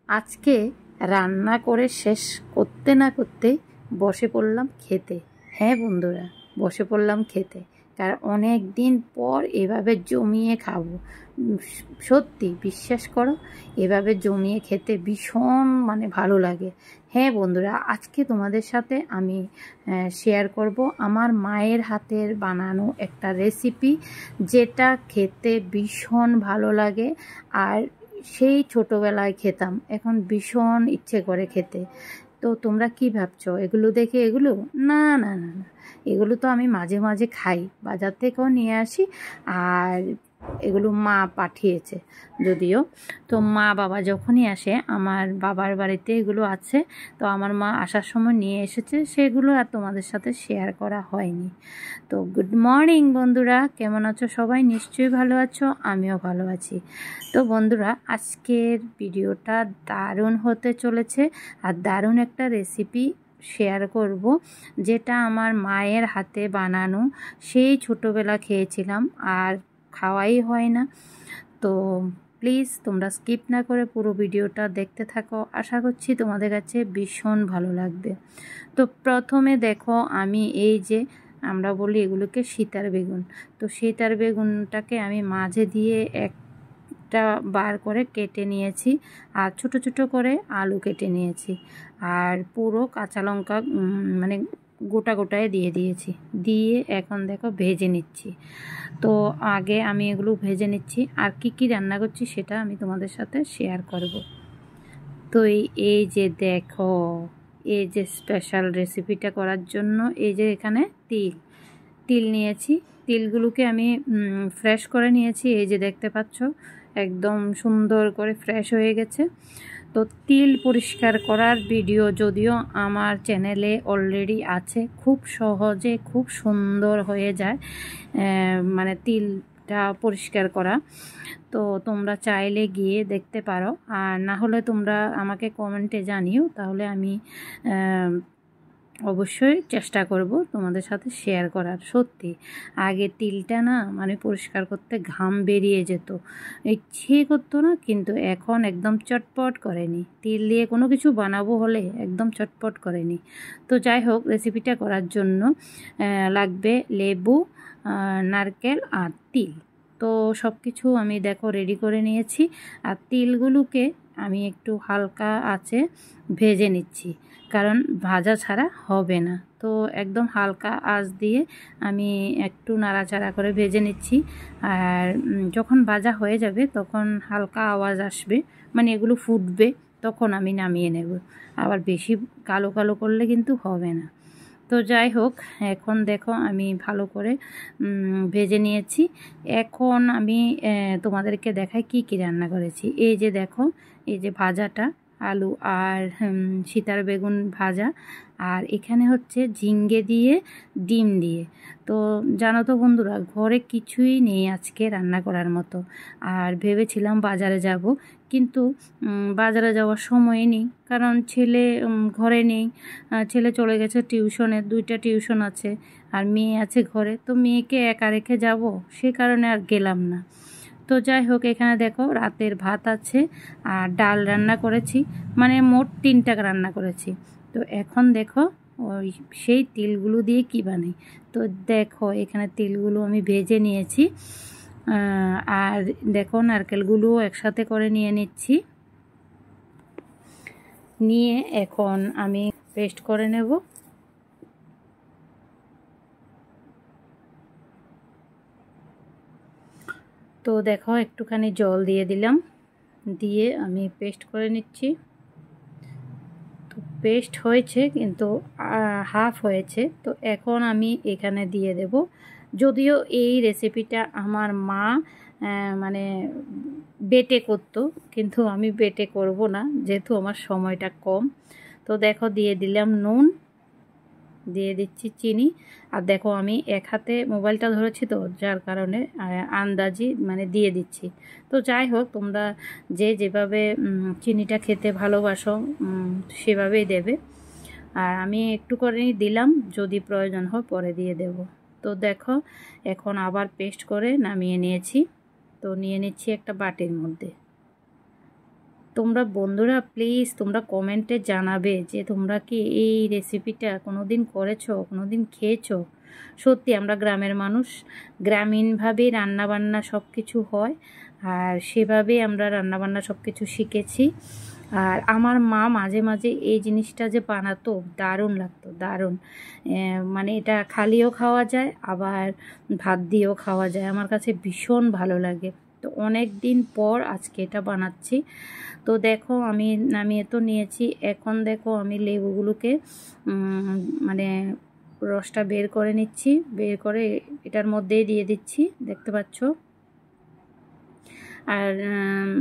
আজকে রান্না করে শেষ করতে না করতেই বসে পড়লাম খেতে। হ্যাঁ বন্ধুরা, বসে পড়লাম খেতে, কারণ অনেক দিন পর এভাবে জমিয়ে খাবো। সত্যি বিশ্বাস করো, এভাবে জমিয়ে খেতে ভীষণ ভালো লাগে। হ্যাঁ বন্ধুরা, আজকে তোমাদের সাথে আমি শেয়ার করব আমার মায়ের হাতের বানানো একটা রেসিপি, যেটা খেতে ভীষণ ভালো লাগে। আর সেই ছোটোবেলায় খেতাম, এখন ভীষণ ইচ্ছে করে খেতে। তো তোমরা কি ভাবছো এগুলো দেখে? এগুলো না না না না, এগুলো তো আমি মাঝে মাঝে খাই, বাজার থেকেও নিয়ে আসি। আর এগুলো মা পাঠিয়েছে যদিও। তো মা বাবা যখনই আসে, আমার বাবার বাড়িতে এগুলো আছে, তো আমার মা আসার সময় নিয়ে এসেছে, সেগুলো আর তোমাদের সাথে শেয়ার করা হয়নি। তো গুড মর্নিং বন্ধুরা, কেমন আছো সবাই? নিশ্চয়ই ভালো আছো, আমিও ভালো আছি। তো বন্ধুরা, আজকের ভিডিওটা দারুণ হতে চলেছে, আর দারুণ একটা রেসিপি শেয়ার করব, যেটা আমার মায়ের হাতে বানানো। সেই ছোটোবেলা খেয়েছিলাম, আর খাওয়াই হয় না। তো প্লিজ তোমরা স্কিপ না করে পুরো ভিডিওটা দেখতে থাকো, আশা করছি তোমাদের কাছে ভীষণ ভালো লাগবে। তো প্রথমে দেখো, আমি এই যে আমরা বলি এগুলোকে সীতার বেগুন, তো সীতার বেগুনটাকে আমি মাঝে দিয়ে একটা বার করে কেটে নিয়েছি, আর ছোট ছোট করে আলু কেটে নিয়েছি, আর পুরো কাঁচা লঙ্কা গোটা গোটায় দিয়ে দিয়েছি। দিয়ে এখন দেখো ভেজে নিচ্ছি। তো আগে আমি এগুলো ভেজে নিচ্ছি, আর কি কি রান্না করছি সেটা আমি তোমাদের সাথে শেয়ার করব। তো এই যে দেখো, এই যে স্পেশাল রেসিপিটা করার জন্য এই যে এখানে তিল নিয়েছি। তিলগুলোকে আমি ফ্রেশ করে নিয়েছি, এই যে দেখতে পাচ্ছ একদম সুন্দর করে ফ্রেশ হয়ে গেছে। তো তিল পরিষ্কার করার ভিডিও যদিও আমার চ্যানেলে অলরেডি আছে, খুব সহজে খুব সুন্দর হয়ে যায় তিলটা পরিষ্কার করা। তো তোমরা চাইলে গিয়ে দেখতে পারো, আর না হলে তোমরা আমাকে কমেন্টে জানিও, তাহলে আমি অবশ্যই চেষ্টা করব তোমাদের সাথে শেয়ার করার। সত্যি আগে তিলটা না পরিষ্কার করতে ঘাম বেরিয়ে যেত, ইচ্ছে করতো না, কিন্তু এখন একদম চটপট করেনি। তিল দিয়ে কোনো কিছু বানাবো হলে একদম চটপট করেনি। তো যাই হোক, রেসিপিটা করার জন্য লাগবে লেবু, নারকেল আর তিল। তো সব কিছু আমি দেখো রেডি করে নিয়েছি, আর তিলগুলোকে আমি একটু হালকা আঁচে ভেজে নিচ্ছি, কারণ ভাজা ছাড়া হবে না। তো একদম হালকা আঁচ দিয়ে আমি একটু নাড়াচাড়া করে ভেজে নিচ্ছি। আর যখন ভাজা হয়ে যাবে তখন হালকা আওয়াজ আসবে, এগুলো ফুটবে, তখন আমি নামিয়ে নেব। আবার বেশি কালো কালো করলে কিন্তু হবে না। তো যাই হোক, এখন দেখো আমি ভালো করে ভেজে নিয়েছি। এখন আমি তোমাদেরকে দেখাই কি কি রান্না করেছি। এই যে দেখো, এই যে ভাজাটা আলু আর সীতার বেগুন ভাজা, আর এখানে হচ্ছে ঝিঙ্গে দিয়ে ডিম দিয়ে। তো জানো তো বন্ধুরা, ঘরে কিছুই নেই আজকে রান্না করার মতো। আর ভেবেছিলাম বাজারে যাব, কিন্তু বাজারে যাওয়ার সময় নেই, কারণ ছেলে ঘরে নেই। ছেলে চলে গেছে টিউশনে, 2টা টিউশন আছে, আর মেয়ে আছে ঘরে। তো মেয়েকে একা রেখে যাব, সে কারণে আর গেলাম না। তো যাই হোক, এখানে দেখো রাতের ভাত আছে, আর ডাল রান্না করেছি, মোট 3টা রান্না করেছি। তো এখন দেখো ওই সেই তিলগুলো দিয়ে কি বানাই। তো দেখো এখানে তিলগুলো আমি ভেজে নিয়েছি, আর দেখো নারকেলগুলো একসাথে করে নিয়ে নিচ্ছি। নিয়ে এখন আমি পেস্ট করে নেব। তো দেখো একটুখানি জল দিয়ে দিলাম, দিয়ে আমি পেস্ট করে নিচ্ছি। তো পেস্ট হয়েছে, কিন্তু হাফ হয়েছে। তো এখন আমি এখানে দিয়ে দেব। যদিও এই রেসিপিটা আমার মা বেটে করতো, কিন্তু আমি বেটে করব না, যেহেতু আমার সময়টা কম। তো দেখো দিয়ে দিলাম নুন, দিয়ে দিচ্ছি চিনি। আর দেখো আমি এক হাতে মোবাইলটা ধরেছি, তো যার কারণে আন্দাজি দিয়ে দিচ্ছি। তো যাই হোক, তোমরা যে যেভাবে চিনিটা খেতে ভালোবাসো সেভাবেই দেবে। আর আমি একটু করে দিলাম, যদি প্রয়োজন হয় পরে দিয়ে দেব। তো দেখো এখন আবার পেস্ট করে নামিয়ে নিয়েছি। তো নিয়ে নিচ্ছি একটা বাটির মধ্যে। তোমরা বন্ধুরা প্লিজ তোমরা কমেন্টে জানাবে যে তোমরা কি এই রেসিপিটা কোনো দিন করেছো, কোনো দিন খেয়েছো। সত্যি আমরা গ্রামের মানুষ, গ্রামীণভাবেই রান্নাবান্না সব কিছু হয়, আর সেভাবেই আমরা রান্নাবান্না সব কিছু শিখেছি। আর আমার মা মাঝে মাঝে এই জিনিসটা যে বানাতো দারুণ লাগতো, দারুণ। মানে এটা খালিও খাওয়া যায়, আবার ভাত দিয়েও খাওয়া যায়। আমার কাছে ভীষণ ভালো লাগে। তো অনেক দিন পর আজকে এটা বানাচ্ছি। তো দেখো আমি নামিয়ে তো নিয়েছি। এখন দেখো আমি লেবুগুলোকে মানে রসটা বের করে নিচ্ছি, বের করে এটার মধ্যেই দিয়ে দিচ্ছি, দেখতে পাচ্ছ। আর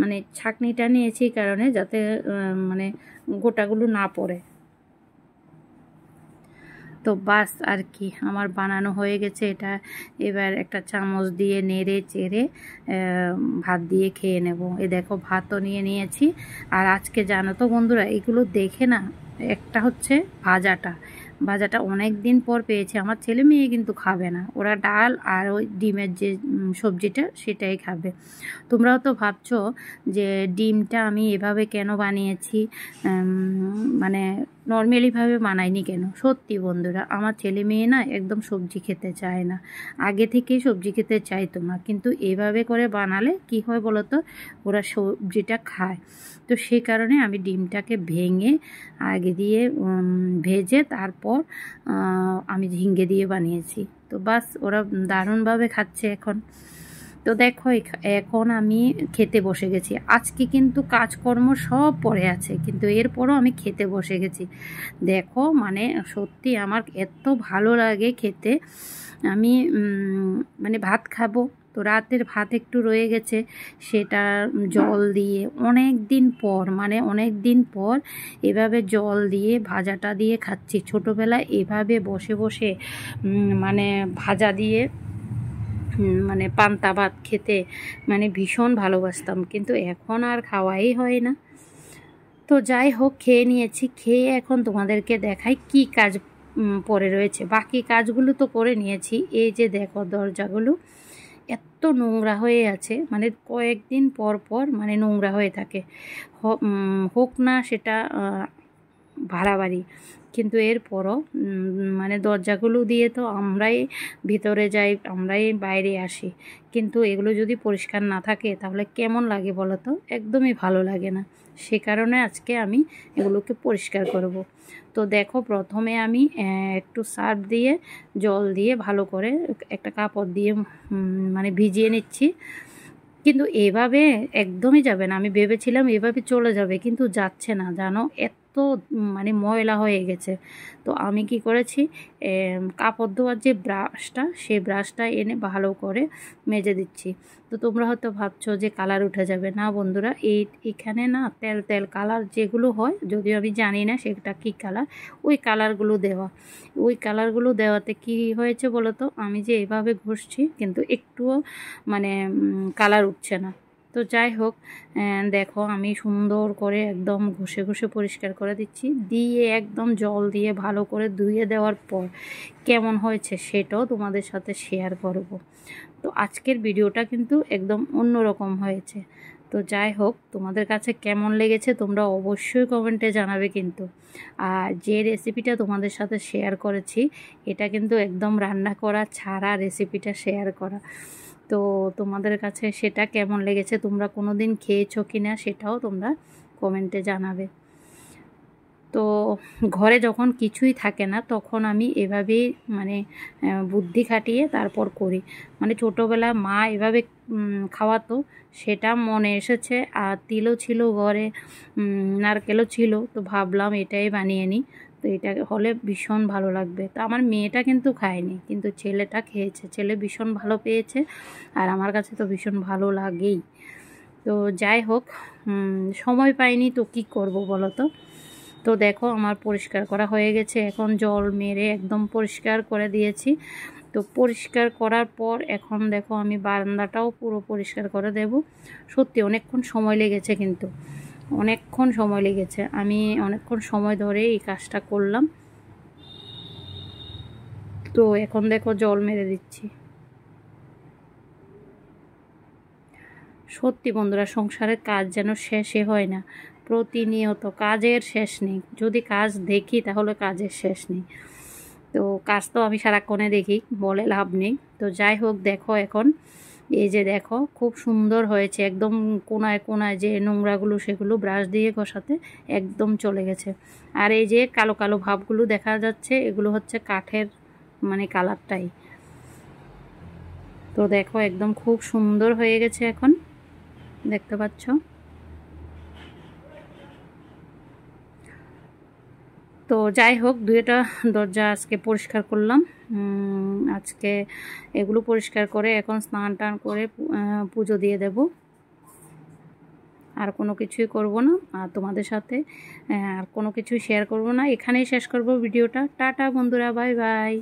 মানে ছাঁকনিটা নিয়েছি কারণে যাতে মানে গোটাগুলো না পড়ে। তো বাস আর কি আমার বানানো হয়ে গেছে এটা। এবার একটা চামচ দিয়ে নেড়ে চেড়ে ভাত দিয়ে খেয়ে নেব। দেখো ভাতও নিয়ে নিয়েছি। আর আজকে জানো তো বন্ধুরা, এগুলো দেখে না, একটা হচ্ছে ভাজাটা অনেক দিন পর পেয়েছে। আমার ছেলে মেয়ে কিন্তু খাবে না, ওরা ডাল আর ওই ডিমের যে সবজিটা সেটাই খাবে। তোমরাও তো ভাবছো যে ডিমটা আমি এভাবে কেন বানিয়েছি, মানে নর্মালিভাবে বানাইনি কেন। সত্যি বন্ধুরা, আমার ছেলে মেয়ে না একদম সবজি খেতে চায় না, আগে থেকেই সবজি খেতে চাইতো না, কিন্তু এভাবে করে বানালে কি হয় বলো তো, ওরা সবজিটা খায়। তো সেই কারণে আমি ডিমটাকে ভেঙে আগে দিয়ে ভেজে তারপর আমি ঝিঙ্গে দিয়ে বানিয়েছি। তো বাস ওরা দারুণভাবে খাচ্ছে এখন। তো দেখো এখন আমি খেতে বসে গেছি। আজকে কিন্তু কাজকর্ম সব পড়ে আছে, কিন্তু এরপরও আমি খেতে বসে গেছি। দেখো মানে সত্যি আমার এত ভালো লাগে খেতে। আমি মানে ভাত খাবো, তো রাতের ভাত একটু রয়ে গেছে, সেটা জল দিয়ে অনেক দিন পর এভাবে জল দিয়ে ভাজাটা দিয়ে খাচ্ছি। ছোটোবেলায় এভাবে বসে বসে মানে ভাজা দিয়ে মানে পান্তা ভাত খেতে মানে ভীষণ ভালোবাসতাম, কিন্তু এখন আর খাওয়াই হয় না। তো যাই হোক, খেয়ে নিয়েছি। খেয়ে এখন তোমাদেরকে দেখাই কি কাজ পড়ে রয়েছে। বাকি কাজগুলো তো করে নিয়েছি। এই যে দেখো দরজাগুলো এত নোংরা হয়ে আছে, মানে কয়েকদিন পর পর মানে নোংরা হয়ে থাকে। হোক না সেটা ভাড়া বাড়ি, কিন্তু এরপরও মানে দরজাগুলো দিয়ে তো আমরাই ভিতরে যাই, আমরাই বাইরে আসি, কিন্তু এগুলো যদি পরিষ্কার না থাকে তাহলে কেমন লাগে বলো তো, একদমই ভালো লাগে না। সে কারণে আজকে আমি এগুলোকে পরিষ্কার করব। তো দেখো প্রথমে আমি একটু সার্ফ দিয়ে জল দিয়ে ভালো করে একটা কাপড় দিয়ে মানে ভিজিয়ে নিচ্ছি। কিন্তু এভাবে একদমই যাবে না, আমি ভেবেছিলাম এভাবে চলে যাবে, কিন্তু যাচ্ছে না জানো, এত মানে ময়লা হয়ে গেছে। তো আমি কি করেছি, কাপড় ধোয়ার যে ব্রাশটা, সেই ব্রাশটা এনে ভালো করে মেজে দিচ্ছি। তো তোমরা হয়তো ভাবছো যে কালার উঠে যাবে। না বন্ধুরা, এখানে না তেল তেল কালার যেগুলো হয়, যদিও আমি জানি না সেটা কী কালার, ওই কালারগুলো দেওয়াতে কি হয়েছে বলো তো, আমি যে এভাবে ঘষছি কিন্তু একটুও মানে কালার উঠছে না। তো যাই হোক, দেখো আমি সুন্দর করে একদম ঘষে ঘষে পরিষ্কার করে দিচ্ছি, দিয়ে একদম জল দিয়ে ভালো করে ধুয়ে দেওয়ার পর কেমন হয়েছে সেটাও তোমাদের সাথে শেয়ার করব। তো আজকের ভিডিওটা কিন্তু একদম অন্যরকম হয়েছে। তো যাই হোক, তোমাদের কাছে কেমন লেগেছে তোমরা অবশ্যই কমেন্টে জানাবে কিন্তু। আর যে রেসিপিটা তোমাদের সাথে শেয়ার করেছি, এটা কিন্তু একদম রান্না করা ছাড়া রেসিপিটা শেয়ার করা। তো তোমাদের কাছে সেটা কেমন লেগেছে, তোমরা কোনো দিন খেয়েছো কি না সেটাও তোমরা কমেন্টে জানাবে। তো ঘরে যখন কিছুই থাকে না তখন আমি এভাবেই মানে বুদ্ধি খাটিয়ে তারপর করি। মানে ছোটোবেলা মা এভাবে খাওয়াতো, সেটা মনে এসেছে। আর তিলও ছিল ঘরে, নারকেলও ছিল, তো ভাবলাম এটাই বানিয়ে নিই। তো এটা হলে ভীষণ ভালো লাগবে। তো আমার মেয়েটা কিন্তু খায়নি, কিন্তু ছেলেটা খেয়েছে, ছেলে ভীষণ ভালো পেয়েছে, আর আমার কাছে তো ভীষণ ভালো লাগেই। তো যাই হোক, সময় পাইনি তো কি করব বলো তো। তো দেখো আমার পরিষ্কার করা হয়ে গেছে, এখন জল মেরে একদম পরিষ্কার করে দিয়েছি। তো পরিষ্কার করার পর এখন দেখো আমি বারান্দাটাও পুরো পরিষ্কার করে দেব। সত্যি অনেকক্ষণ সময় লেগেছে, কিন্তু অনেকক্ষণ সময় লেগেছে, আমি অনেকক্ষণ সময় ধরে এই কাজটা করলাম। তো এখন দেখো জল মেরে দিচ্ছি। সত্যি বন্ধুরা, সংসারের কাজ যেন শেষে হয় না। প্রতিনিয়ত কাজের শেষ নেই, যদি কাজ দেখি তাহলে কাজের শেষ নেই। তো কাজ তো আমি সারাক্ষণে দেখি, বলে লাভ নেই। তো যাই হোক, দেখো এখন এই যে দেখো খুব সুন্দর হয়েছে, একদম কোনায় কোনায় যে নোংরাগুলো সেগুলো ব্রাশ দিয়ে ঘষাতে একদম চলে গেছে। আর এই যে কালো কালো ভাবগুলো দেখা যাচ্ছে, এগুলো হচ্ছে কাঠের মানে কালারটাই। তো দেখো একদম খুব সুন্দর হয়ে গেছে এখন, দেখতে পাচ্ছ। তো যাই হোক, দুইটা দরজা আজকে পরিষ্কার করলাম। আজকে এগুলো পরিষ্কার করে এখন স্নান টান করে পুজো দিয়ে দেব। আর কোনো কিছুই করব না, আর তোমাদের সাথে আর কোনো কিছুই শেয়ার করব না। এখানেই শেষ করব ভিডিওটা। টাটা বন্ধুরা, বাই বাই।